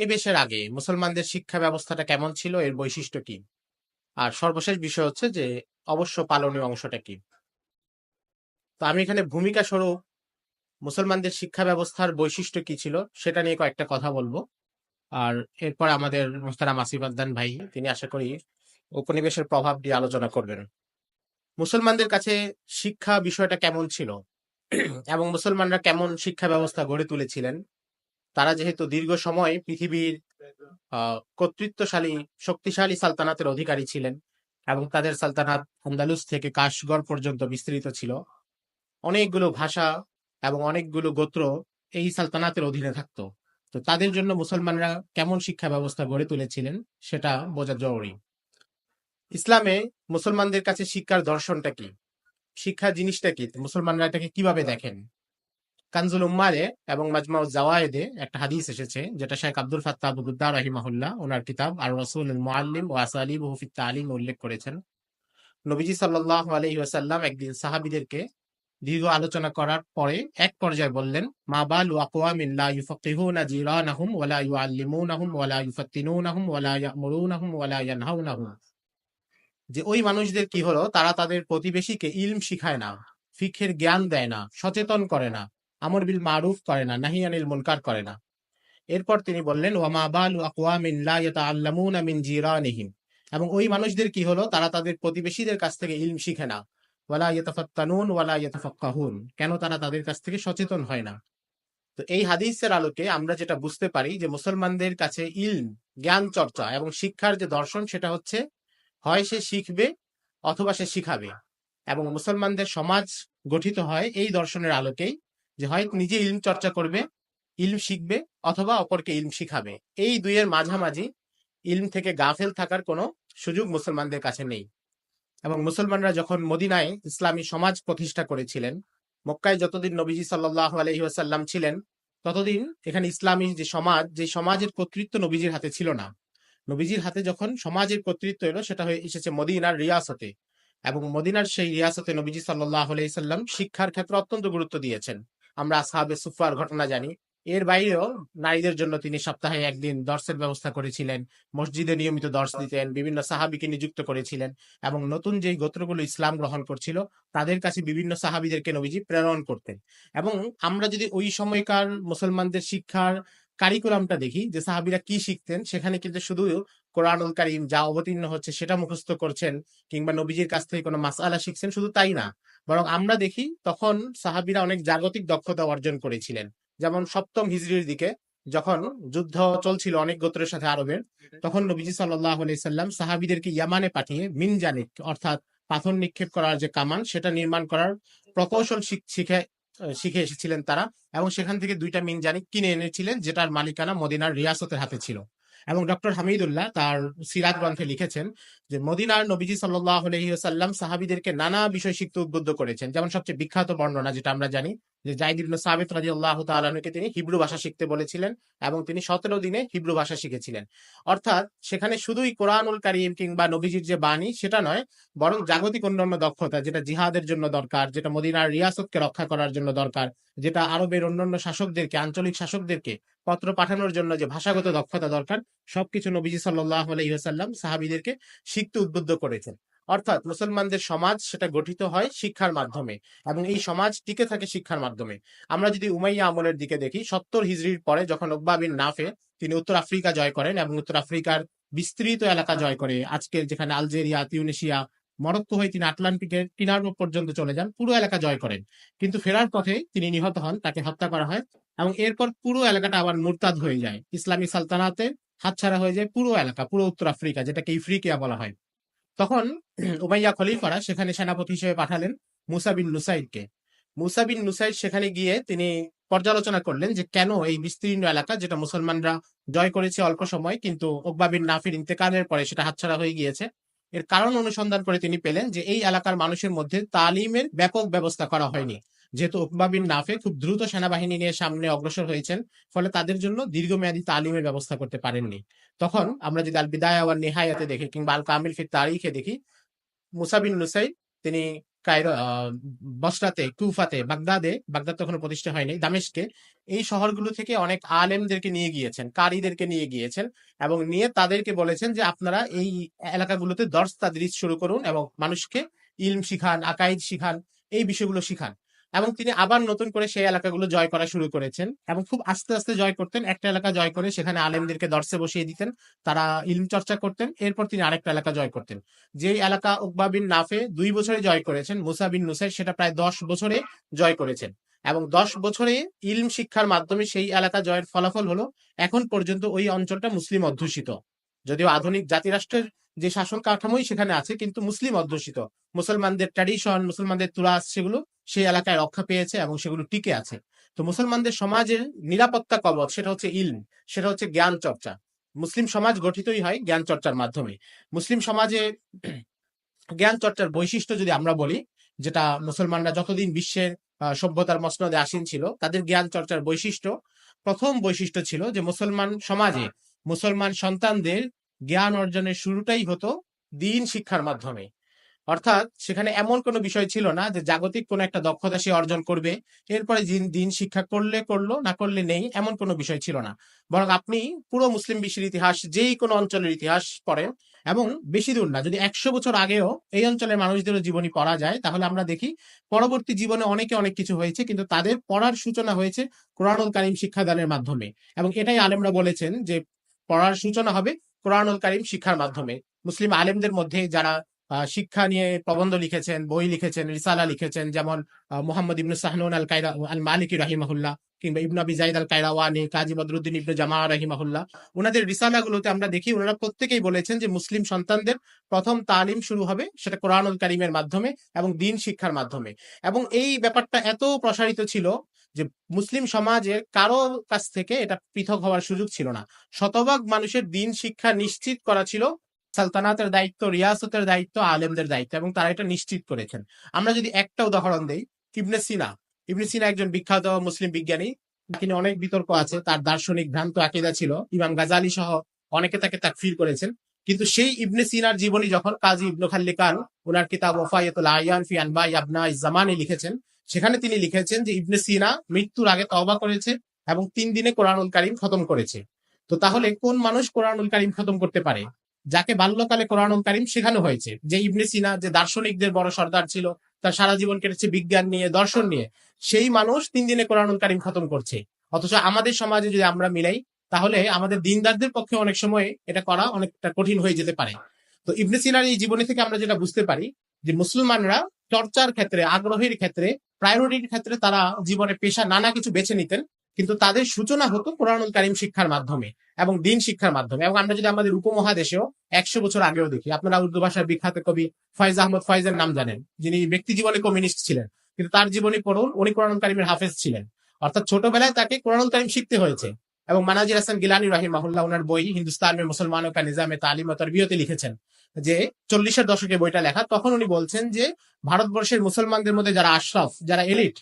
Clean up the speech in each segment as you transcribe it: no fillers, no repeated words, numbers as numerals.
উপনিবেশের আগে মুসলমানদের শিক্ষা ব্যবস্থাটা কেমন ছিল, এর বৈশিষ্ট্য কি? আর সর্বশেষ বিষয় হচ্ছে যে অবশ্য পালনীয় অংশটা কি? তো আমি এখানে ভূমিকা স্বরূপ মুসলমানদের শিক্ষা ব্যবস্থার বৈশিষ্ট্য কি ছিল সেটা নিয়ে কয়েকটা কথা বলবো। আর এরপর আমাদের মোস্তারাম আসিফ আদনান ভাই, তিনি আশা করি উপনিবেশের প্রভাব নিয়ে আলোচনা করবেন। মুসলমানদের কাছে শিক্ষা বিষয়টা কেমন ছিল এবং মুসলমানরা কেমন শিক্ষা ব্যবস্থা গড়ে তুলেছিলেন। তারা যেহেতু দীর্ঘ সময় পৃথিবীর কর্তৃত্বশালী শক্তিশালী সালতানাতের অধিকারী ছিলেন এবং তাদের সালতানাত আন্দালুস থেকে কাশগড় পর্যন্ত বিস্তৃত ছিল। অনেকগুলো ভাষা এবং অনেকগুলো গোত্র এই সালতানাতের অধীনে থাকতো। তো তাদের জন্য মুসলমানরা কেমন শিক্ষা ব্যবস্থা গড়ে তুলেছিলেন সেটা বোঝা জরুরি। ইসলামে মুসলমানদের কাছে শিক্ষার দর্শনটা কি, শিক্ষা জিনিসটা কি, মুসলমানরা এটাকে কিভাবে দেখেন। কানজুল উম্মালে এবং মাজমাউ জাওয়ায়েদে একটা হাদিস এসেছে, যেটা শেখ আব্দুল ফাত্তাহ বুগুদ্দার রাহিমাহুল্লাহ ওনার কিতাব আর রাসূলুল মুআল্লিম ওয়া আসালিবুহু ফিত তালিম উল্লেখ করেছেন। নবীজি সাল্লাল্লাহু আলাইহি ওয়াসাল্লাম একদিন সাহাবীদেরকে দীর্ঘ আলোচনা করার পরে এক পর্যায়ে বললেন, মা বালু আকওয়ামিন লা ইউফাক্কিহুনা জিরানাহুম ওয়া লা ইউআল্লিমুনাহুম ওয়া লা ইউফাত্তিনুনাহুম ওয়া লা ইয়া'মুরুনাহুম ওয়া লা ইয়ানহাউনাহুম। যে ওই মানুষদের কি হলো, তারা তাদের প্রতিবেশীকে ইলম শিখায় না, ফিকহের জ্ঞান দেয় না, সচেতন করে না, আমর বিল মারুফ করে না, নাহি আনিল মুনকার করে না। এরপর তিনি বললেন, ওয়া মা বালু আকওয়ামিন লা ইয়াতাআল্লামুনা মিন জিরানিহিম। এবং ওই মানুষদের কি হলো, তারা তাদের প্রতিবেশীদের কাছ থেকে ইলম শিখে না। ওয়ালা ইয়াতাফাত্তানুন ওয়ালা ইয়াতাফাক্কাহুন, কেন তারা তাদের কাছ থেকে সচেতন হয় না। তো এই হাদিসের আলোকে আমরা যেটা বুঝতে পারি যে মুসলমানদের কাছে ইলম, জ্ঞান চর্চা এবং শিক্ষার যে দর্শন সেটা হচ্ছে, হয় সে শিখবে অথবা সে শিখাবে। এবং মুসলমানদের সমাজ গঠিত হয় এই দর্শনের আলোকেই, যে হয় নিজে ইলম চর্চা করবে, ইলম শিখবে, অথবা অপরকে ইলম শিখাবে। এই দুইয়ের মাঝামাঝি ইলম থেকে গাফেল থাকার কোনো সুযোগ মুসলমানদের কাছে নেই। এবং মুসলমানরা যখন মদিনায় ইসলামী সমাজ প্রতিষ্ঠা করেছিলেন, মক্কায় যতদিন নবীজি সাল্লাল্লাহু আলাইহি ওয়াসাল্লাম ছিলেন, ততদিন এখানে ইসলামী যে সমাজ, যে সমাজের কর্তৃত্ব নবীজির হাতে ছিল না। নবীজির হাতে যখন সমাজের কর্তৃত্ব এলো, সেটা হয়ে এসেছে মদিনার রিয়াসতে। এবং মদিনার সেই রিয়াসতে নবীজি সাল্লাল্লাহু আলাইহি সাল্লাম শিক্ষার ক্ষেত্রে অত্যন্ত গুরুত্ব দিয়েছেন। আমরা আসহাবে সুফার ঘটনা জানি। এর বাইরেও নারীদের জন্য তিনি সপ্তাহে একদিন দর্সের ব্যবস্থা করেছিলেন, মসজিদে নিয়মিত দর্স দিতেন, বিভিন্ন সাহাবীকে নিযুক্ত করেছিলেন। এবং নতুন যেই গোত্রগুলো ইসলাম গ্রহণ করছিল, তাদের কাছে বিভিন্ন সাহাবীদেরকে নবীজি প্রেরণ করতেন। এবং আমরা যদি ওই সময়কার মুসলমানদের শিক্ষার কারিকুলামটা দেখি, যে সাহাবীরা কি শিখতেন, সেখানে কিন্তু শুধু কোরআনুল কারীম যা অবতীর্ণ হচ্ছে সেটা মুখস্থ করছেন, কিংবা নবীজির কাছ থেকে কোনো মাসআলা শিখছেন, শুধু তাই না। বরং আমরা দেখি তখন সাহাবীরা অনেক জাগতিক দক্ষতা অর্জন করেছিলেন। যেমন সপ্তম হিজরির দিকে যখন যুদ্ধ চলছিল অনেক গোত্রের সাথে আরবের, তখন নবীজি সাল্লাল্লাহু আলাইহি সাল্লাম সাহাবীদেরকে ইয়ামানে পাঠিয়ে মিনজানিক, অর্থাৎ পাথর নিক্ষেপ করার যে কামান, সেটা নির্মাণ করার প্রকৌশল শিখে এসেছিলেন তারা। এবং সেখান থেকে ২টা মিনজানিক কিনে এনেছিলেন, যেটার মালিকানা মদিনার রিয়াসতের হাতে ছিল। এবং ডক্টর হামিদুল্লাহ তার সিরাত গ্রন্থে লিখেছেন যে মদিনার নবীজি সাল্লাল্লাহু আলাইহি ওয়াসাল্লাম সাহাবীদেরকে নানা বিষয় শিখতে উদ্বুদ্ধ করেছেন। যেমন সবচেয়ে বিখ্যাত বর্ণনা যেটা আমরা জানি, যে যায়েদ ইবনে সাবিত রাদিয়াল্লাহু তাআলা আনহুকে তিনি হিব্রু ভাষা শিখতে বলেছিলেন এবং তিনি ১৭ দিনে হিব্রু ভাষা শিখেছিলেন। অর্থাৎ সেখানে শুধুই কোরআনুল কারীম কিংবা নবীজির যে বাণী সেটা নয়, বরং জাগতিক অন্যান্য দক্ষতা, যেটা জিহাদের জন্য দরকার, যেটা মদিনার রিয়াসতকে রক্ষা করার জন্য দরকার, যেটা আরবের অন্যান্য শাসকদেরকে, আঞ্চলিক শাসকদেরকে পত্র পাঠানোর জন্য যে ভাষাগত দক্ষতা দরকার, সবকিছু নবীজি সাল্লাল্লাহু আলাইহি ওয়াসাল্লাম সাহাবীদেরকে শিখতে উদ্বুদ্ধ করেছেন। অর্থাৎ মুসলমানদের সমাজ সেটা গঠিত হয় শিক্ষার মাধ্যমে, এবং এই সমাজ টিকে থাকে শিক্ষার মাধ্যমে। আমরা যদি উমাইয়া আমলের দিকে দেখি, ৭০ হিজরির পরে যখন উকবা বিন নাফে তিনি উত্তর আফ্রিকা জয় করেন এবং উত্তর আফ্রিকার বিস্তৃত এলাকা জয় করে, আজকের যেখানে আলজেরিয়া, তিউনিসিয়া, মরক্কো হয়ে তিনি আটলান্টিকের কিনার পর্যন্ত চলে যান, পুরো এলাকা জয় করেন। কিন্তু ফেরার পথে তিনি নিহত হন, তাকে হত্যা করা হয়। এবং এরপর পুরো এলাকাটা আবার মুরতাদ হয়ে যায়, ইসলামী সালতানাতে হাতছাড়া হয়ে যায় পুরো এলাকা, পুরো উত্তর আফ্রিকা, যেটাকে ইফ্রিকিয়া বলা হয়। তখন উমাইয়া খলিফারা সেখানে সেনাপতি হিসেবে পাঠালেন মুসা বিন নুসাইরকে। মুসা বিন নুসাইর সেখানে গিয়ে তিনি পর্যালোচনা করলেন যে কেন এই বিস্তীর্ণ এলাকা, যেটা মুসলমানরা জয় করেছে অল্প সময়, কিন্তু উকবা বিন নাফির ইন্তেকালের পরে সেটা হাতছাড়া হয়ে গিয়েছে। এর কারণ অনুসন্ধান করে তিনি পেলেন যে এই এলাকার মানুষের মধ্যে তালিমের ব্যাপক ব্যবস্থা করা হয়নি। যেহেতু উকবা বিন নাফে খুব দ্রুত সেনাবাহিনী নিয়ে সামনে অগ্রসর হয়েছেন, ফলে তাদের জন্য দীর্ঘমেয়াদী তালিমের ব্যবস্থা করতে পারেননি। তখন আমরা যদি আল বিদায়া ওয়ান নিহায়াতে দেখি, কিংবা আল কামিল ফি তারিখে দেখি, মুসা বিন নুসাইর তিনি কায়রো, বসরাতে, কুফাতে, বাগদাদে, বাগদাদ তখনো প্রতিষ্ঠা হয়নি, দামেস্কে, এই শহরগুলো থেকে অনেক আলেমদেরকে নিয়ে গিয়েছেন, কারীদেরকে নিয়ে গিয়েছেন এবং নিয়ে তাদেরকে বলেছেন যে আপনারা এই এলাকাগুলোতে দর্স তাদরিস শুরু করুন এবং মানুষকে ইলম শিখান, আকাইদ শিখান, এই বিষয়গুলো শিখান। এবং তিনি আবার নতুন করে সেই এলাকাগুলো জয় করা শুরু করেছেন এবং খুব আস্তে আস্তে জয় করতেন। একটা এলাকা জয় করে সেখানে আলেমদেরকে দর্সে বসিয়ে দিতেন, তারা ইলম চর্চা করতেন, এরপর তিনি আরেকটা এলাকা জয় করতেন। যে এলাকা উকবা বিন নাফে 2 বছরে জয় করেছেন, মুসা বিন নুসাইর সেটা প্রায় 10 বছরে জয় করেছেন এবং 10 বছরে ইলম শিক্ষার মাধ্যমে সেই এলাকা জয়ের ফলাফল হলো এখন পর্যন্ত ওই অঞ্চলটা মুসলিম অধ্যুষিত। যদিও আধুনিক জাতিরাষ্ট্রের যে শাসন কাঠামোই সেখানে আছে, কিন্তু মুসলিম অধ্যুষিত, মুসলমানদের ট্র্যাডিশন, মুসলমানদের তুরাস, সেগুলো সেই এলাকায় রক্ষা পেয়েছে এবং সেগুলো টিকে আছে। তো মুসলমানদের সমাজের নিরাপত্তা কবচ সেটা হচ্ছে ইলম, সেটা হচ্ছে জ্ঞান চর্চা। মুসলিম সমাজ গঠিতই হয় জ্ঞান চর্চার মাধ্যমে। মুসলিম সমাজে জ্ঞান চর্চার বৈশিষ্ট্য যদি আমরা বলি, যেটা মুসলমানরা যতদিন বিশ্বের সভ্যতার মসনদে আসীন ছিল, তাদের জ্ঞান চর্চার বৈশিষ্ট্য, প্রথম বৈশিষ্ট্য ছিল যে মুসলমান সমাজে মুসলমান সন্তানদের জ্ঞান অর্জনের শুরুটাই হতো দিন শিক্ষার মাধ্যমে। অর্থাৎ সেখানে এমন কোনো বিষয় ছিল না যে জাগতিক কোনো একটা দক্ষতা সে অর্জন করবে, এরপরে দিন শিক্ষা করলে করলো, না করলে নেই, এমন কোনো বিষয় ছিল না। বরং আপনি পুরো মুসলিম বিশ্বের ইতিহাস, যেই কোনো অঞ্চলের ইতিহাস পড়েন, এবং বেশি দূর না, যদি 100 বছর আগেও এই অঞ্চলের মানুষদেরও জীবনী পড়া যায়, তাহলে আমরা দেখি পরবর্তী জীবনে অনেকে অনেক কিছু হয়েছে, কিন্তু তাদের পড়ার সূচনা হয়েছে কোরআনুল কারীম শিক্ষাদানের মাধ্যমে। এবং এটাই আলেমরা বলেছেন যে পড়ার সূচনা হবে কোরআনুল কারীম শিক্ষার মাধ্যমে। মুসলিম আলেমদের মধ্যে যারা শিক্ষা নিয়ে প্রবন্ধ লিখেছেন, বই লিখেছেন, রিসালা লিখেছেন, যেমন মুহাম্মদ ইবনে সাহনুন আল কায়রা আল মালিকি রাহিমাহুল্লাহ, কিংবা ইবনে আবি যায়েদ আল কায়রাওয়ানি, কাজী বদরুদ্দিন ইবনে জামা রাহিমাহুল্লাহ, ওনাদের রিসালাগুলোতে আমরা দেখি ওনারা প্রত্যেকেই বলেছেন যে মুসলিম সন্তানদের প্রথম তালিম শুরু হবে সেটা কোরআনুল কারীমের মাধ্যমে এবং দিন শিক্ষার মাধ্যমে। এবং এই ব্যাপারটা এত প্রসারিত ছিল যে মুসলিম সমাজের কারো কাছ থেকে এটা পৃথক হওয়ার সুযোগ ছিল না। শতভাগ মানুষের দিন শিক্ষা নিশ্চিত করা ছিল সালতানাতের দায়িত্ব, রিয়াসতের দায়িত্ব, আলেমদের দায়িত্ব, এবং তারা এটা নিশ্চিত করেছেন। আমরা যদি একটা উদাহরণ দেই, ইবনে সিনা। ইবনে সিনা একজন বিখ্যাত মুসলিম বিজ্ঞানী, তিনি অনেক বিতর্ক আছে, তার দার্শনিক ভ্রান্ত আকীদা ছিল, ইমাম গাজালি সহ অনেকে তাকে তাকফির করেছেন। কিন্তু সেই ইবনে সিনার জীবনী যখন কাজী ইবনু খাল্লিকান ওনার কিতাব ওয়াফায়াতুল আয়ান ফি আনবাই আবনাই জামানে লিখেছেন, সেখানে তিনি লিখেছেন যে ইবনে সিনা মৃত্যুর আগে তওবা করেছে এবং 3 দিনে কোরআনুল কারীম খতম করেছে। তো তাহলে কোন মানুষ কোরআনুল কারীম খতম করতে পারে? যাকে বাল্যকালে কোরআনুল কারীম শেখানো হয়েছে। যে ইবনে সিনা, যে দার্শনিকদের বড় সর্দার ছিল, তার সারা জীবন কেটেছে বিজ্ঞান নিয়ে, দর্শন নিয়ে, সেই মানুষ 3 দিনে কোরআনুল কারীম খতম করছে। অথচ আমাদের সমাজে যদি আমরা মিলাই, তাহলে আমাদের দিনদারদের পক্ষে অনেক সময় এটা করা অনেকটা কঠিন হয়ে যেতে পারে। তো ইবনে সিনার এই জীবনী থেকে আমরা যেটা বুঝতে পারি যে মুসলমানরা চর্চার ক্ষেত্রে, আগ্রহের ক্ষেত্রে, প্রায়োরিটির ক্ষেত্রে তারা জীবনে পেশা নানা কিছু বেছে নিতেন, কিন্তু তাদের সূচনা হতো কোরআনুল কারীম শিক্ষার মাধ্যমে এবং দিন শিক্ষার মাধ্যমে। এবং আমরা যদি আমাদের উপমহাদেশেও 100 বছর আগেও দেখি, আপনারা উর্দু ভাষার বিখ্যাত কবি ফয়েজ আহমদ ফয়েজের নাম জানেন, যিনি ব্যক্তি জীবনে কমিউনিস্ট ছিলেন, কিন্তু তার জীবনী পড়ুন, উনি কোরআনুল কারীমের হাফেজ ছিলেন। অর্থাৎ ছোটবেলায় তাকে কোরআনুল কারীম শিখতে হয়েছে। এবং মানাজির হাসান গিলানি রাহিমাহুল্লাহ ওনার বই হিন্দুস্তান মে মুসলমানও কা নিজামে তালিম ও তরবিয়তে লিখেছেন যে 40-এর দশকে বইটা লেখা, তখন উনি বলছেন যে ভারতবর্ষের মুসলমানদের মধ্যে যারা আশরাফ, যারা এলিট,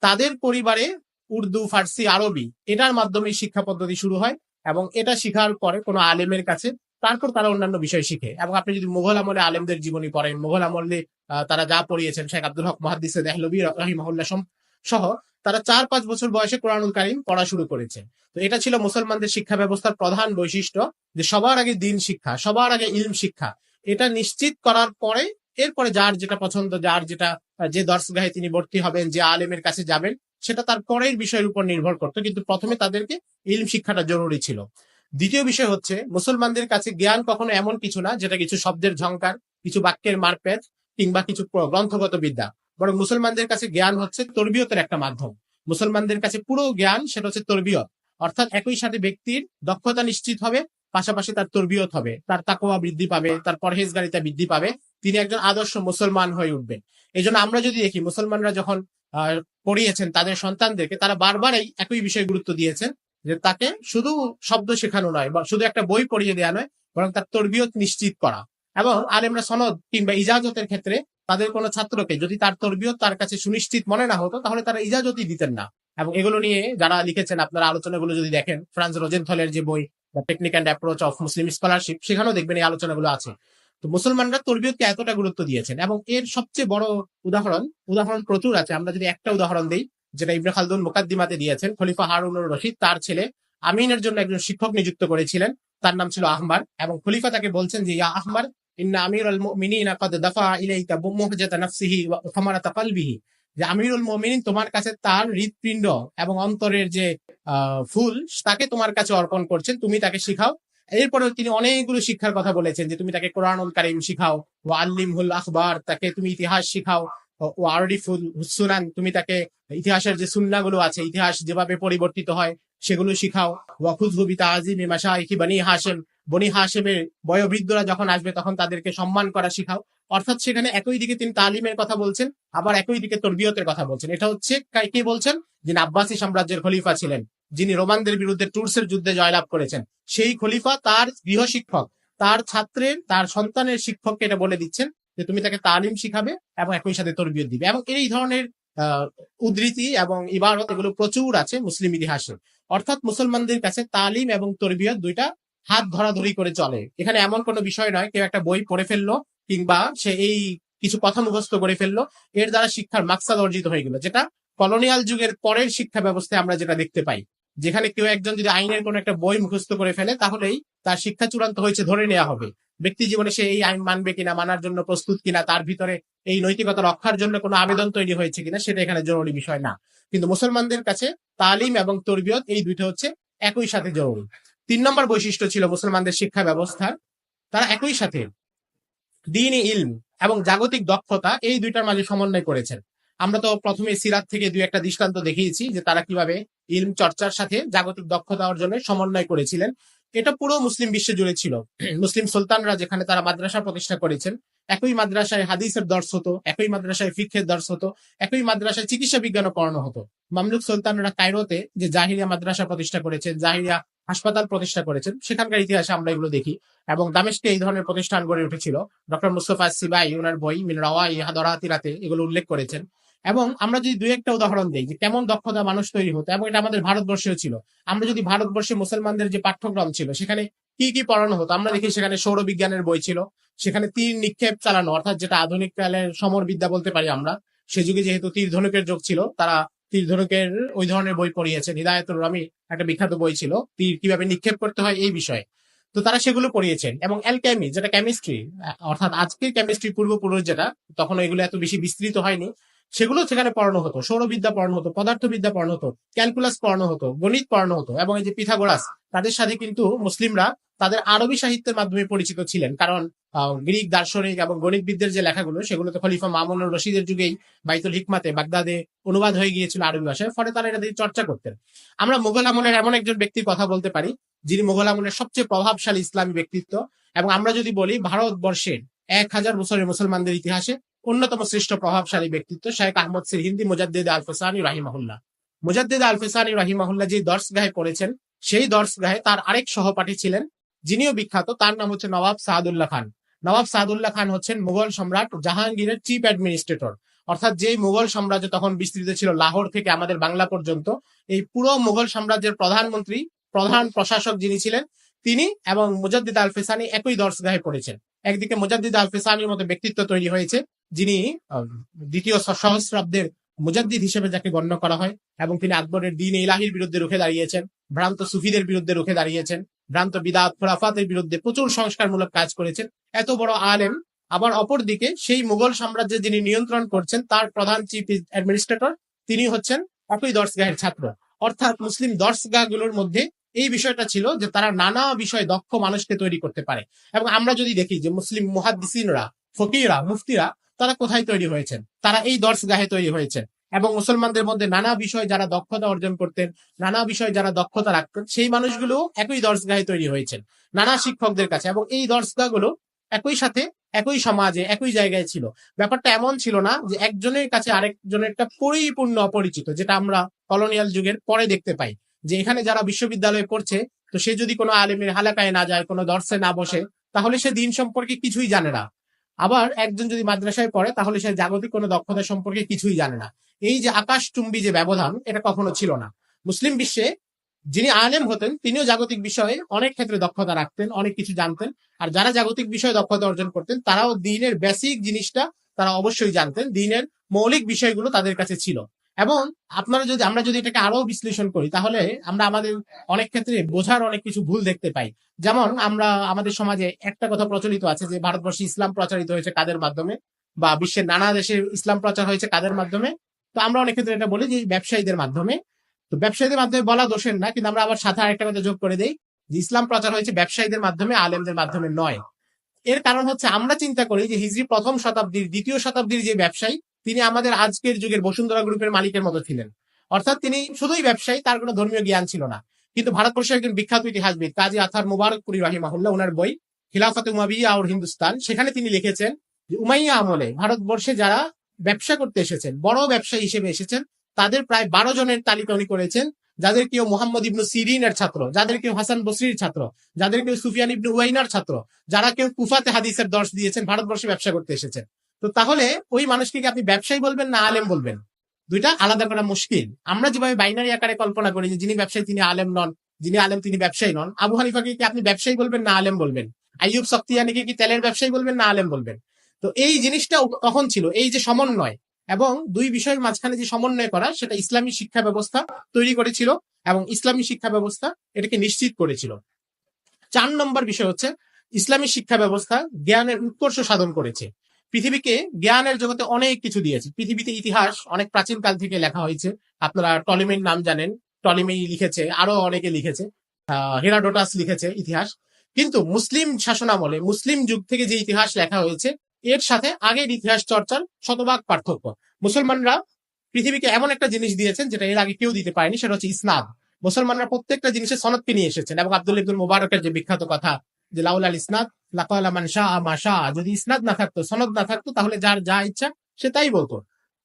তাদের পরিবারে উর্দু, ফার্সি, আরবি এটার মাধ্যমে শিক্ষা পদ্ধতি শুরু হয় এবং এটা শিখার পরে কোনো আলেমের কাছে, তারপর তারা অন্যান্য বিষয় শিখে। এবং আপনি যদি মুঘল আমলে আলেমদের জীবনী পড়েন, মুঘল আমলে তারা যা পড়িয়েছেন, শেখ আব্দুল হক মুহাদ্দিস দেহলভী রাহিমাহুল্লাহ সহ, তারা 4-5 বছর বয়সে কোরআনুল কারীম পড়া শুরু করেছে। তো এটা ছিল মুসলমানদের শিক্ষা ব্যবস্থার প্রধান বৈশিষ্ট্য, যে সবার আগে দিন শিক্ষা, সবার আগে ইলম শিক্ষা। এটা নিশ্চিত করার পরে এরপরে যার যেটা পছন্দ, যার যেটা, যে দর্শগাহে তিনি ভর্তি হবেন, যে আলেমের কাছে যাবেন, সেটা তার পরের বিষয়ের উপর নির্ভর করতো, কিন্তু প্রথমে তাদেরকে ইলম শিক্ষাটা জরুরি ছিল। দ্বিতীয় বিষয় হচ্ছে মুসলমানদের কাছে জ্ঞান কখনো এমন কিছু না যেটা কিছু শব্দের ঝংকার, কিছু বাক্যের মারপ্যাচ, কিংবা কিছু গ্রন্থগত বিদ্যা। বরং মুসলমানদের কাছে জ্ঞান হচ্ছে তরবিয়তের একটা মাধ্যম। মুসলমানদের কাছে পুরো জ্ঞান সেটা হচ্ছে তরবিয়ত। অর্থাৎ একই সাথে ব্যক্তির দক্ষতা নিশ্চিত হবে, পাশাপাশি তার তরবিয়ত হবে, তার তাকওয়া বৃদ্ধি পাবে, তার পরহেজগারিতা বৃদ্ধি পাবে, তিনি একজন আদর্শ মুসলমান হয়ে উঠবেন। এই জন্য আমরা যদি দেখি মুসলমানরা যখন পড়িয়েছেন তাদের সন্তানদেরকে, তারা বারবার এই একই বিষয়ে গুরুত্ব দিয়েছেন যে তাকে শুধু শব্দ শেখানো নয় বা শুধু একটা বই পড়িয়ে দেওয়া নয়, বরং তার তরবিয়ত নিশ্চিত করা। এবং আলেমরা সনদ কিংবা ইজাজতের ক্ষেত্রে তাদের কোনো ছাত্রকে যদি তার তরবিয়ত তার কাছে সুনিশ্চিত মনে না হতো, তাহলে তারা ইজাজতই দিতেন না। এবং এগুলো নিয়ে যারা লিখেছেন, আপনারা আলোচনাগুলো যদি দেখেন, ফ্রান্স রোজেনথলের যে বই the technique and approach of Muslim scholarship, সেখানেও দেখবেন এই আলোচনাগুলো আছে। তো মুসলমানরা তরবিয়তকে এতটা গুরুত্ব দিয়েছেন, এবং এর সবচেয়ে বড় উদাহরণ উদাহরণ প্রচুর আছে। আমরা যদি একটা উদাহরণ দিই, যেটা ইবনে খালদুন মুকাদ্দিমাতে দিয়েছেন, খলিফা হারুনুর রশিদ তার ছেলে আমিনের জন্য একজন শিক্ষক নিযুক্ত করেছিলেন, তার নাম ছিল আহমার, এবং খলিফা তাকে বলছেন যে ইয়া আহমার ইন্না আমিরুল মুমিনিনা কাদ দাফা ইলাইকা মুহজাতা নাফসিহি ওয়া সামারাতা কলবিহি, যে আমিরুল মুমিনিন তোমার কাছে তার হৃৎপিণ্ড এবং অন্তরের যে ফুল তাকে তোমার কাছে অর্পণ করছেন, তুমি তাকে শিখাও। এরপরে তিনি অনেকগুলো শিক্ষার কথা বলেছেন, যে তুমি তাকে কোরআনুল কারীম শিখাও, ও আল্লিমহুল আখবার, তাকে তুমি ইতিহাস শিখাও, ও আরিফুল সুনান, তুমি তাকে ইতিহাসের যে সুন্নাহগুলো আছে, ইতিহাস যেভাবে পরিবর্তিত হয় সেগুলো শিখাও। ওয়াখুযহু বিতাযিমি মাশাইখি বনি হাশিম, বনি হাশিমের বয়োবৃদ্ধরা যখন আসবে তখন তাদেরকে সম্মান করা শিখাও। অর্থাৎ সেখানে একই দিকে তিনি তালিমের কথা বলছেন, আবার একই দিকে তরবিয়তের কথা বলছেন। এটা হচ্ছে কে বলছেন? যিনি আব্বাসী সাম্রাজ্যের খলিফা ছিলেন, যিনি রোমানদের বিরুদ্ধে টুরসের যুদ্ধে জয়লাভ করেছেন, সেই খলিফা তার গৃহশিক্ষক, তার ছাত্রের, তার সন্তানের শিক্ষককে এটা বলে দিচ্ছেন যে তুমি তাকে তালিম শিখাবে এবং একই সাথে তরবিয়ত দিবে। এবং এই ধরনের উদ্ধৃতি এবং ইবারত এগুলো প্রচুর আছে মুসলিম ইতিহাসে। অর্থাৎ মুসলমানদের কাছে তালিম এবং তরবিয়ত দুইটা হাত ধরাধরি করে চলে। এখানে এমন কোনো বিষয় নয় কেউ একটা বই পড়ে ফেললো কিংবা সে এই কিছু কথা মুখস্থ করে ফেললো, এর দ্বারা শিক্ষার মাকসাদ অর্জিত হয়ে গেল, যেটা কলোনিয়াল যুগের পরের শিক্ষা ব্যবস্থায় আমরা যেটা দেখতে পাই, যেখানে কেউ একজন যদি আইনের কোনো একটা বই মুখস্থ করে ফেলে তাহলেই তার শিক্ষা চূড়ান্ত হয়েছে ধরে নেওয়া হবে। ব্যক্তি জীবনে সে এই আইন মানবে কিনা, মানার জন্য প্রস্তুত কিনা, তার ভিতরে এই নৈতিকতা রক্ষার জন্য কোনো আবেদন তৈরি হয়েছে কিনা, সেটা এখানে জরুরি বিষয় না। কিন্তু মুসলমানদের কাছে তালিম এবং তরবিয়ত এই দুইটা হচ্ছে একই সাথে জরুরি। 3 নম্বর বৈশিষ্ট্য ছিল মুসলমানদের শিক্ষা ব্যবস্থার, তারা একই সাথে দ্বীনি ইলম এবং জাগতিক দক্ষতা এই দুইটার মাঝে সমন্বয় করেছেন। আমরা তো প্রথমে সিরাত থেকে দুই একটা দৃষ্টান্ত দেখিয়েছি যে তারা কিভাবে ইলম চর্চার সাথে জাগতিক দক্ষতা অর্জনের সমন্বয় করেছিলেন। এটা পুরো মুসলিম বিশ্বে জুড়ে ছিল। মুসলিম সুলতানরা যেখানে তারা মাদ্রাসা প্রতিষ্ঠা করেছেন, একই মাদ্রাসায় হাদিসের দর্শ হতো, একই মাদ্রাসায় ফিকহের দর্শ হতো, একই মাদ্রাসায় চিকিৎসা বিজ্ঞানও পড়ানো হতো। মামলুক সুলতানরা কায়রোতে যে জাহিরিয়া মাদ্রাসা প্রতিষ্ঠা করেছেন, জাহিরিয়া হাসপাতাল প্রতিষ্ঠা করেছেন, সেখানকার ইতিহাসে আমরা এগুলো দেখি। এবং দামেস্কে এই ধরনের প্রতিষ্ঠান গড়ে উঠেছিল। ডক্টর মুস্তফা সিবাই ওনার বই মিন রাওয়াই হাদরাতিরাতে এগুলো উল্লেখ করেছেন। এবং আমরা যদি দুই একটা উদাহরণ দিই যে কেমন দক্ষতা মানুষ তৈরি হতো, এবং এটা আমাদের ভারতবর্ষেও ছিল। আমরা যদি ভারতবর্ষে মুসলমানদের যে পাঠ্যক্রম ছিল সেখানে কি কি পড়ানো হতো, আমরা দেখি সেখানে সৌর বিজ্ঞানের বই ছিল, সেখানে তীর নিক্ষেপ চালানো, অর্থাৎ যেটা আধুনিক কালের সমর বিদ্যা বলতে পারি আমরা। সে যুগে যেহেতু তীর ধনুকের যুগ ছিল, তারা তীর ধনুকের ওই ধরনের বই পড়িয়েছেন। হিদায়াতুর রমি একটা বিখ্যাত বই ছিল তীর কিভাবে নিক্ষেপ করতে হয় এই বিষয়ে। তো তারা সেগুলো পড়িয়েছেন। এবং অ্যালকেমি যেটা কেমিস্ট্রি, অর্থাৎ আজকের কেমিস্ট্রি পূর্বপুরুষ যেটা, তখন এগুলো এত বেশি বিস্তৃত হয়নি, সেগুলো সেখানে পড়ানো হতো। সৌরবিদ্যা পড়ানো হতো, পদার্থবিদ্যা পড়ানো হতো, ক্যালকুলাস পড়ানো হতো, গণিত পড়ানো হতো। এবং এই যে পিথাগোরাস, তাদের সাথে কিন্তু মুসলিমরা তাদের আরবি সাহিত্যের মাধ্যমে পরিচিত ছিলেন, কারণ গ্রিক দার্শনিক এবং গণিতবিদদের যে লেখাগুলো সেগুলো তো খলিফা মামুনুর রশিদের যুগেই বাইতুল হিকমাতে বাগদাদে অনুবাদ হয়ে গিয়েছিল আরবি ভাষায়, ফলে তারা এটা দিয়ে চর্চা করতেন। আমরা মুঘল আমলের এমন একজন ব্যক্তির কথা বলতে পারি যিনি মুঘল আমলের সবচেয়ে প্রভাবশালী ইসলামী ব্যক্তিত্ব, এবং আমরা যদি বলি ভারতবর্ষের 1000 বছরের মুসলমানদের ইতিহাসে অন্যতম শ্রেষ্ঠ প্রভাবশালী ব্যক্তিত্ব শেখ আহমদ সিরহিন্দি মুজাদ্দিদ আল ফিসানি রাহিমাহুল্লাহ। মুজাদ্দিদ আল ফিসানি রাহিমাহুল্লাহ যে দর্শগাহে পড়েছেন, সেই দর্শগাহে তার আরেক সহপাঠী ছিলেন যিনিও বিখ্যাত, তার নাম হচ্ছে নবাব সাদুল্লাহ খান। নবাব সাদুল্লাহ খান হচ্ছেন মুঘল সম্রাট জাহাঙ্গীরের চিফ অ্যাডমিনিস্ট্রেটর, অর্থাৎ যে মুঘল সাম্রাজ্য তখন বিস্তৃত ছিল লাহোর থেকে আমাদের বাংলা পর্যন্ত, এই পুরো মুঘল সাম্রাজ্যের প্রধানমন্ত্রী, প্রধান প্রশাসক যিনি ছিলেন তিনি এবং মুজাদ্দিদ আল ফিসানি একই দর্শগাহে পড়েছেন। একদিকে মুজাদ্দিদ আল ফিসানির মতো ব্যক্তিত্ব তৈরি হয়েছে যিনি দ্বিতীয় সহস্রাব্দের মুজাদ্দিদ হিসেবে যাকে গণ্য করা হয়, এবং তিনি আকবরের দ্বীন ইলাহির বিরুদ্ধে রুখে দাঁড়িয়েছেন, ভ্রান্ত সুফিদের বিরুদ্ধে রুখে দাঁড়িয়েছেন, ভ্রান্ত বিদাত খুরাফাতের বিরুদ্ধে প্রচুর সংস্কারমূলক কাজ করেছেন। এত বড় আলেম, আবার অপরদিকে সেই মুঘল সাম্রাজ্যে যিনি নিয়ন্ত্রণ করছেন তার প্রধান চিফ অ্যাডমিনিস্ট্রেটর তিনি হচ্ছেন একই দর্শগাহের ছাত্র। অর্থাৎ মুসলিম দর্শগাহগুলোর মধ্যে এই বিষয়টা ছিল যে তারা নানা বিষয়ে দক্ষ মানুষকে তৈরি করতে পারে। এবং আমরা যদি দেখি যে মুসলিম মুহাদ্দিসিনরা, ফকিরা, মুফতিরা তারা কোথায় তৈরি হয়েছেন, তারা এই দর্শগাহে তৈরি হয়েছেন। এবং মুসলমানদের মধ্যে নানা বিষয়ে যারা দক্ষতা অর্জন করতেন, নানা বিষয়ে যারা দক্ষতা রাখতেন, সেই মানুষগুলো একই দর্শগাহে তৈরি হয়েছেন নানা শিক্ষকদের কাছে। এবং এই দর্শগাহগুলো একই সাথে একই সমাজে একই জায়গায় ছিল। ব্যাপারটা এমন ছিল না যে একজনের কাছে আরেকজনেরটা পরিপূর্ণ অপরিচিত, যেটা আমরা কলোনিয়াল যুগের পরে দেখতে পাই, যে এখানে যারা বিশ্ববিদ্যালয়ে পড়ছে তো সে যদি কোনো আলেমের হালাকায় না যায়, কোনো দর্শে না বসে, তাহলে সে দিন সম্পর্কে কিছুই জানে না। আবার একজন যদি মাদ্রাসায় পড়ে তাহলে সে জাগতিক কোনো দক্ষতা সম্পর্কে কিছুই জানে না। এই যে আকাশচুম্বী যে ব্যবধান, এটা কখনো ছিল না মুসলিম বিশ্বে। যিনি আলেম হতেন তিনিও জাগতিক বিষয়ে অনেক ক্ষেত্রে দক্ষতা রাখতেন, অনেক কিছু জানতেন। আর যারা জাগতিক বিষয়ে দক্ষতা অর্জন করতেন তারাও দিনের বেসিক জিনিসটা তারা অবশ্যই জানতেন, দিনের মৌলিক বিষয়গুলো তাদের কাছে ছিল। এবং আমরা যদি এটাকে আরো বিশ্লেষণ করি তাহলে আমরা আমাদের অনেক ক্ষেত্রে বোঝার অনেক কিছু ভুল দেখতে পাই। যেমন আমাদের সমাজে একটা কথা প্রচলিত আছে যে ভারতবর্ষে ইসলাম প্রচারিত হয়েছে কাদের মাধ্যমে, বা বিশ্বের নানা দেশে ইসলাম প্রচার হয়েছে কাদের মাধ্যমে। তো আমরা অনেক ক্ষেত্রে এটা বলি যে ব্যবসায়ীদের মাধ্যমে। তো ব্যবসায়ীদের মাধ্যমে বলা দোষের না, কিন্তু আমরা আবার সাথে আরেকটা কথা যোগ করে দেই যে ইসলাম প্রচার হয়েছে ব্যবসায়ীদের মাধ্যমে, আলেমদের মাধ্যমে নয়। এর কারণ হচ্ছে আমরা চিন্তা করি যে হিজরি প্রথম শতাব্দীর, দ্বিতীয় শতাব্দীর যে ব্যবসায়ী, তিনি আমাদের আজকের যুগের বসুন্ধরা গ্রুপের মালিকের মতো ছিলেন। অর্থাৎ তিনি শুধুই ব্যবসায়ী, তার কোনো ধর্মীয় জ্ঞান ছিল না। কিন্তু ভারতবর্ষের একজন বিখ্যাত ইতিহাসবিদ কাজী আথার মুবারকপুরি রাহিমাহুল্লাহ, ওনার বই খিলাফত উমাইয়া আর হিন্দুস্তান, সেখানে তিনি লিখেছেন যে উমাইয়া আমলে ভারতবর্ষে যারা ব্যবসা করতে এসেছেন, বড় ব্যবসায়ী হিসেবে এসেছেন, তাদের প্রায় 12 জনের তালিকা উনি করেছেন। যাদের কেউ মোহাম্মদ ইবনু সিরিনের ছাত্র, যাদের কেউ হাসান বসরির ছাত্র, যাদের কেউ সুফিয়ান ইবনু উয়াইনার ছাত্র, যারা কেউ কুফাতে হাদিসের দর্শ দিয়েছেন, ভারতবর্ষে ব্যবসা করতে এসেছেন। তো তাহলে ওই মানুষকে কি আপনি ব্যবসায়ী বলবেন না আলেম বলবেন? দুইটা আলাদা করা মুশকিল। আমরা যেভাবে বাইনারি আকারে কল্পনা করি যে যিনি ব্যবসায়ী তিনি আলেম নন, যিনি আলেম তিনি ব্যবসায়ী নন, আবু হানিফাকে কি আপনি ব্যবসায়ী বলবেন না আলেম বলবেন? আইয়ুব সখতিয়ানিকে কি তেলের ব্যবসায়ী বলবেন না আলেম বলবেন? তো এই জিনিসটা তখন ছিল, এই যে সমন্বয় এবং দুই বিষয়ের মাঝখানে যে সমন্বয় করা, সেটা ইসলামী শিক্ষা ব্যবস্থা তৈরি করেছিল এবং ইসলামী শিক্ষা ব্যবস্থা এটাকে নিশ্চিত করেছিল। 4 নম্বর বিষয় হচ্ছে ইসলামী শিক্ষা ব্যবস্থা জ্ঞানের উৎকর্ষ সাধন করেছে। পৃথিবীকে জ্ঞানের জগতে অনেক কিছু দিয়েছে। পৃথিবীতে ইতিহাস অনেক প্রাচীন কাল থেকে লেখা হয়েছে। আপনারা টলেমির নাম জানেন, টলেমি লিখেছে, আরো অনেকে লিখেছে, হেরাডোটাস লিখেছে ইতিহাস। কিন্তু মুসলিম শাসনামলে, মুসলিম যুগ থেকে যে ইতিহাস লেখা হয়েছে এর সাথে আগের ইতিহাস চর্চার শতভাগ পার্থক্য। মুসলমানরা পৃথিবীকে এমন একটা জিনিস দিয়েছেন যেটা এর আগে কেউ দিতে পারেনি, সেটা হচ্ছে ইসনাদ। মুসলমানরা প্রত্যেকটা জিনিসের সনদকে নিয়ে এসেছেন, এবং আব্দুল ইবনুল মুবারকের যে বিখ্যাত কথা যে লাউলাল ইসনাদ লাকালা মান শাআ মা শাআ, যদি ইসনাদ না থাকতো, সনদ না থাকতো, তাহলে যার যা ইচ্ছা সে তাই বলতো।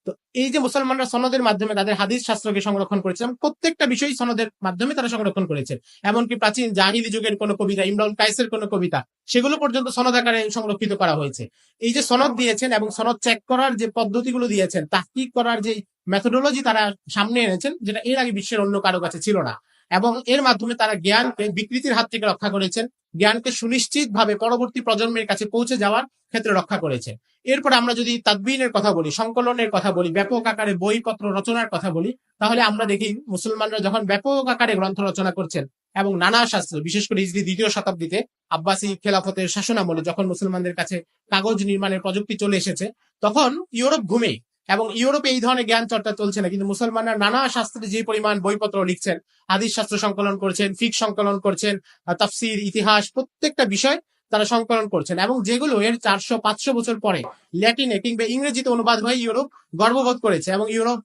তো এই যে মুসলমানরা সনদের মাধ্যমে তাদের হাদিস শাস্ত্রকে সংরক্ষণ করেছে, এবং প্রত্যেকটা বিষয় সনদের মাধ্যমে তারা সংরক্ষণ করেছে। এমনকি প্রাচীন জাহিলি যুগের কোনো কবিতা, ইমরুল কাইসের কোনো কবিতা, সেগুলো পর্যন্ত সনদ আকারে সংরক্ষিত করা হয়েছে। এই যে সনদ দিয়েছেন এবং সনদ চেক করার যে পদ্ধতিগুলো দিয়েছেন, তাহকিক করার যে মেথোডোলজি তারা সামনে এনেছেন, যেটা এর আগে বিশ্বের অন্য কারো কাছে ছিল না। এবং এর মাধ্যমে তারা জ্ঞানকে বিকৃতির হাত থেকে রক্ষা করেছেন, জ্ঞানকে সুনিশ্চিত ভাবে পরবর্তী প্রজন্মের কাছে পৌঁছে যাওয়ার ক্ষেত্রে রক্ষা করেছে। এরপর আমরা যদি তাদবিনের কথা বলি, সংকলনের কথা বলি, ব্যাপক আকারে বইপত্র রচনার কথা বলি, তাহলে আমরা দেখি মুসলমানরা যখন ব্যাপক আকারে গ্রন্থ রচনা করছেন এবং নানা শাস্ত্র, বিশেষ করে হিজরি 2য় শতাব্দীতে আব্বাসি খেলাফতের শাসনামলে যখন মুসলমানদের কাছে কাগজ নির্মাণের প্রযুক্তি চলে এসেছে, তখন ইউরোপ ঘুমে, এবং ইউরোপে এই ধরনের জ্ঞান চর্চা চলছে না। কিন্তু মুসলমানরা নানা শাস্ত্রে যে পরিমাণ বইপত্র লিখছেন, হাদিস শাস্ত্র সংকলন করছেন, ফিক সংকলন করছেন, তাফসির, ইতিহাস, প্রত্যেকটা বিষয় তারা সংকলন করছেন, এবং যেগুলো এর 400-500 বছর পরে ল্যাটিনে কিংবা ইংরেজিতে অনুবাদ হয়ে ইউরোপ গর্ববোধ করেছে, এবং ইউরোপ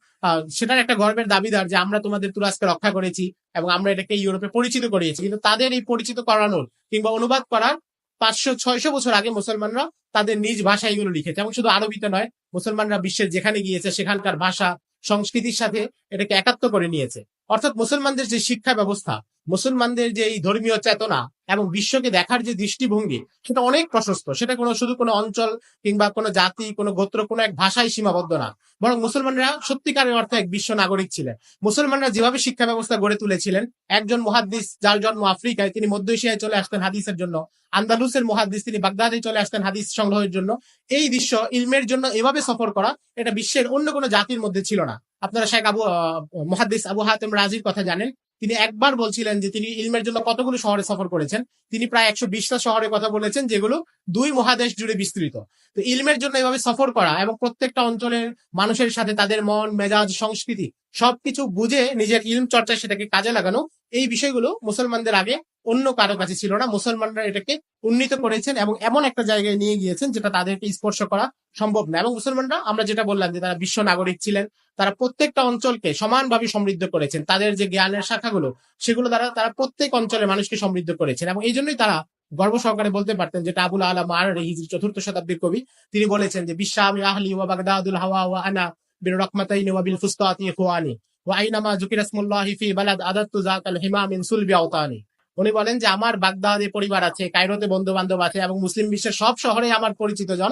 সেটার একটা গর্বের দাবিদার যে আমরা তোমাদের তুরস্ককে রক্ষা করেছি এবং আমরা এটাকে ইউরোপে পরিচিত করিয়েছি। কিন্তু তাদের এই পরিচিত করানোর কিংবা অনুবাদ করার 500-600 বছর আগে মুসলমানরা তাদের নিজ ভাষায় এগুলো লিখেছে, এবং শুধু আরবিতে নয়, মুসলমানরা বিশ্বের যেখানে গিয়েছে সেখানকার ভাষা সংস্কৃতির সাথে এটাকে একাত্ম করে নিয়েছে। অর্থাৎ মুসলমানদের যে শিক্ষা ব্যবস্থা, মুসলমানদের যে এই ধর্মীয় চেতনা এবং বিশ্বকে দেখার যে দৃষ্টিভঙ্গি, সেটা অনেক প্রশস্ত। সেটা শুধু কোনো অঞ্চল কিংবা কোনো জাতি, কোনো গোত্র, কোনো এক ভাষায় সীমাবদ্ধ না, বরং মুসলমানরা সত্যিকারের অর্থে এক বিশ্ব নাগরিক ছিলেন। মুসলমানরা যেভাবে শিক্ষা ব্যবস্থা গড়ে তুলেছিলেন, একজন মুহাদ্দিস যার জন্ম আফ্রিকায়, তিনি মধ্য এশিয়ায় চলে আসতেন হাদিসের জন্য। আন্দালুসের মুহাদ্দিস, তিনি বাগদাদে চলে আসতেন হাদিস সংগ্রহের জন্য। এই দৃশ্য ইলমের জন্য এভাবে সফর করা, এটা বিশ্বের অন্য কোনো জাতির মধ্যে ছিল না। আপনারা শেখ মুহাদ্দিস আবু হাতেম রাজির কথা জানেন। তিনি একবার বলছিলেন যে তিনি ইলমের জন্য কতগুলো শহরে সফর করেছেন। তিনি প্রায় 120টা শহরের কথা বলেছেন, যেগুলো 2 মহাদেশ জুড়ে বিস্তৃত। তো ইলমের জন্য এভাবে সফর করা এবং প্রত্যেকটা অঞ্চলের মানুষের সাথে তাদের মন মেজাজ সংস্কৃতি সবকিছু বুঝে নিজের ইলম চর্চায় সেটাকে কাজে লাগানো, এই বিষয়গুলো মুসলমানদের আগে অন্য কারো কাছে ছিল না। মুসলমানরা এটাকে উন্নীত করেছেন এবং এমন একটা জায়গায় নিয়ে গিয়েছেন যেটা তাদেরকে স্পর্শ করা সম্ভব না। এবং মুসলমানরা, আমরা যেটা বললাম যে তারা বিশ্ব নাগরিক ছিলেন, তারা প্রত্যেকটা অঞ্চলকে সমানভাবে সমৃদ্ধ করেছেন। তাদের যে জ্ঞানের শাখাগুলো, সেগুলো দ্বারা তারা প্রত্যেক অঞ্চলের মানুষকে সমৃদ্ধ করেছেন, এবং এই জন্যই তারা গর্ব সহকারে বলতে পারতেন, যেটা আবুল আলা মাররি, হিজরি 4র্থ শতাব্দীর কবি, তিনি বলেছেন যে বিশামি আহলি ওয়া বাগদাদুল হাওয়া ওয়া আনা বির রহমাতাইনি ওয়া বিল ফুসতাতি ইখওয়ানি ওয়া আইনামা যুকিরা ইসমুল্লাহি ফি বালাদ আদাতু যাকাল হিমা মিন সুলবি আওতানি। উনি বলেন যে আমার বাগদাদে পরিবার আছে, কায়রোতে বন্ধু বান্ধব আছে, এবং মুসলিম বিশ্বের সব শহরে আমার পরিচিত জন।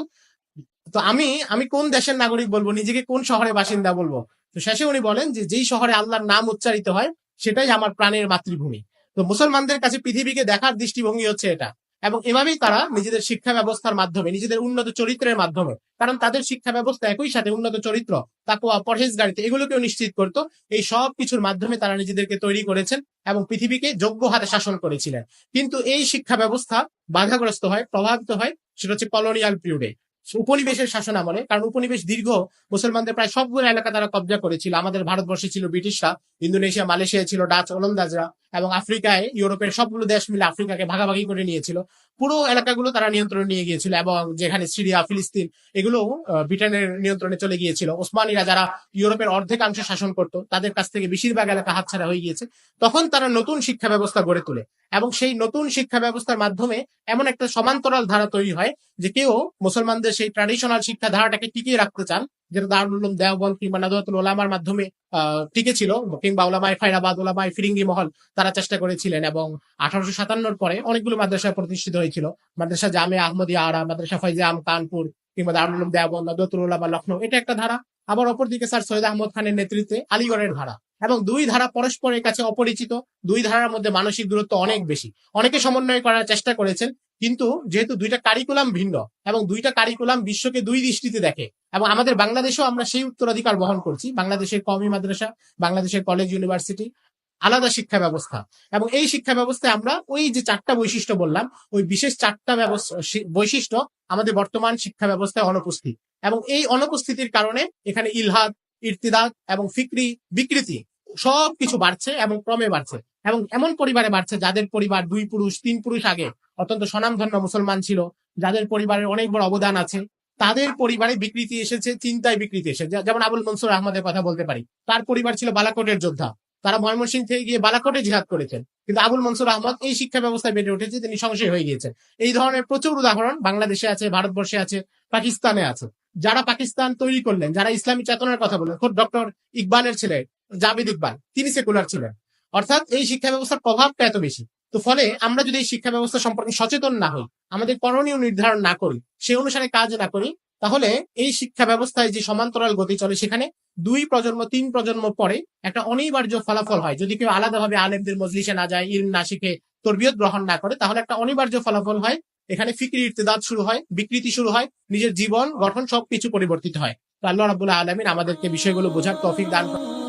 তো আমি কোন দেশের নাগরিক বলবো, নিজেকে কোন শহরে বাসিন্দা বলবো? তো শেষে উনি বলেন যে যেই শহরে আল্লাহর নাম উচ্চারিত হয় সেটাই আমার প্রাণের মাতৃভূমি। তো মুসলমানদের কাছে পৃথিবীকে দেখার দৃষ্টিভঙ্গি হচ্ছে এটা, এবং এভাবেই তারা নিজেদের শিক্ষা ব্যবস্থার মাধ্যমে, নিজেদের উন্নত চরিত্রের মাধ্যমে, কারণ তাদের শিক্ষা ব্যবস্থা একই সাথে উন্নত চরিত্র, তাকওয়া, পরহেজগারিতা এগুলোকেও নিশ্চিত করত, এই সব কিছুর মাধ্যমে তারা নিজেদেরকে তৈরি করেছেন এবং পৃথিবীকে যোগ্য হাতে শাসন করেছিলেন। কিন্তু এই শিক্ষা ব্যবস্থা বাধাগ্রস্ত হয়, প্রভাবিত হয়, সেটা হচ্ছে কলোনিয়াল পিরিয়ডে, উপনিবেশের শাসন আমলে। কারণ উপনিবেশ দীর্ঘ, মুসলমানদের প্রায় সবগুলো এলাকা তারা কব্জা করেছিল। আমাদের ভারতবর্ষে ছিল ব্রিটিশরা, ইন্দোনেশিয়া, মালয়েশিয়া ছিল ডাচ ওলন্দাজরা, এবং আফ্রিকায় ইউরোপের সবগুলো দেশ মিলে আফ্রিকাকে ভাগাভাগি করে নিয়েছিল। পুরো এলাকাগুলো তারা নিয়ন্ত্রণে নিয়ে গিয়েছিল, এবং যেখানে সিরিয়া, ফিলিস্তিন এগুলো ব্রিটেনের নিয়ন্ত্রণে চলে গিয়েছিল। ওসমানীরা যারা ইউরোপের অর্ধেকাংশ শাসন করত, তাদের কাছ থেকে বেশিরভাগ এলাকা হাতছাড়া হয়ে গিয়েছে। তখন তারা নতুন শিক্ষা ব্যবস্থা গড়ে তোলে, এবং সেই নতুন শিক্ষা ব্যবস্থার মাধ্যমে এমন একটা সমান্তরাল ধারা তৈরি হয় যে কেউ মুসলমানদের সেই ট্র্যাডিশনাল শিক্ষা ধারাটাকে টিকিয়ে রাখতে চান, যেটা দারুল উলুম দেওবন্দ কিংবা নাদওয়াতুল উলামার মাধ্যমে টিকে ছিল, কিংবা উলামায়ে খায়রাবাদ, উলামায়ে ফিরিঙ্গি মহল তারা চেষ্টা করেছিলেন। এবং 1857 পরে অনেকগুলো মাদ্রাসা প্রতিষ্ঠিত হয়েছিল, মাদ্রাসা জামিয়া আহমদিয়া আরা, মাদ্রাসা ফাইজে আম কানপুর, কিংবা দারুল উলুম দেওবন্দ, নাদওয়াতুল উলামা লখনউ, এটা একটা ধারা। আবার অপরদিকে স্যার সৈয়দ আহমদ খানের নেতৃত্বে আলিগড়ের ধারা, এবং দুই ধারা পরস্পরের কাছে অপরিচিত, দুই ধারার মধ্যে মানসিক দূরত্ব অনেক বেশি। অনেকে সমন্বয় করার চেষ্টা করেছেন, কিন্তু যেহেতু দুইটা কারিকুলাম ভিন্ন, এবং দুইটা কারিকুলাম বিশ্বকে দুই দৃষ্টিতে দেখে, এবং আমাদের বাংলাদেশেও আমরা সেই উত্তরাধিকার বহন করছি। বাংলাদেশের কওমি মাদ্রাসা, বাংলাদেশের কলেজ ইউনিভার্সিটি, আলাদা শিক্ষা ব্যবস্থা, এবং এই শিক্ষা ব্যবস্থায় আমরা ওই যে চারটা বৈশিষ্ট্য বললাম, ওই বিশেষ চারটা বৈশিষ্ট্য আমাদের বর্তমান শিক্ষা ব্যবস্থায় অনুপস্থিত। এবং এই অনুপস্থিতির কারণে এখানে ইলহাদ, ইরতিদাদ এবং ফিকরি বিকৃতি সবকিছু বাড়ছে, এবং ক্রমে বাড়ছে, এবং এমন পরিবারে বাড়ছে যাদের পরিবার 2 পুরুষ 3 পুরুষ আগে অত্যন্ত স্বনামধন্য মুসলমান ছিল, যাদের পরিবারের অনেক বড় অবদান আছে, তাদের পরিবারে বিকৃতি এসেছে, চিন্তায় বিকৃতি এসেছে। যেমন আবুল মনসুর আহমদের কথা বলতে পারি, তার পরিবার ছিল বালাকোটের যোদ্ধা, তারা ময়মনসিংহ থেকে গিয়ে বালাকোটে জিহাদ করেছেন, কিন্তু আবুল মনসুর আহমদ এই শিক্ষা ব্যবস্থায় বেড়ে উঠেছে, তিনি সংশয় হয়ে গিয়েছেন। এই ধরনের প্রচুর উদাহরণ বাংলাদেশে আছে, ভারতবর্ষে আছে, পাকিস্তানে আছে। যারা পাকিস্তান তৈরি করলেন, যারা ইসলামী চেতনার কথা বললেন, খোদ ডক্টর ইকবালের ছেলে জাবেদ ইকবাল, তিনি সেকুলার ছিলেন। অর্থাৎ এই শিক্ষা ব্যবস্থার প্রভাবটা এত বেশি। তো ফলে আমরা যদি এই শিক্ষা ব্যবস্থা সম্পর্কে সচেতন না হই, আমাদের করণীয় নির্ধারণ না করি, সেই অনুসারে কাজ না করি, তাহলে এই শিক্ষা ব্যবস্থায় যে সমান্তরাল গতি চলে, সেখানে 2 প্রজন্ম 3 প্রজন্ম পরে একটা অনিবার্য ফলাফল হয়। যদি কেউ আলাদাভাবে আলেমদের মজলিসে না যায়, ইলম না শিখে, তরবিয়ত গ্রহণ না করে, তাহলে একটা অনিবার্য ফলাফল হয়, এখানে ফিকরি ইরতিদাদ শুরু হয়, বিকৃতি শুরু হয়, নিজের জীবন গঠন সবকিছু পরিবর্তিত হয়। তো আল্লাহ রাব্বুল আলামিন আমাদেরকে বিষয়গুলো বোঝার তৌফিক দান করেন।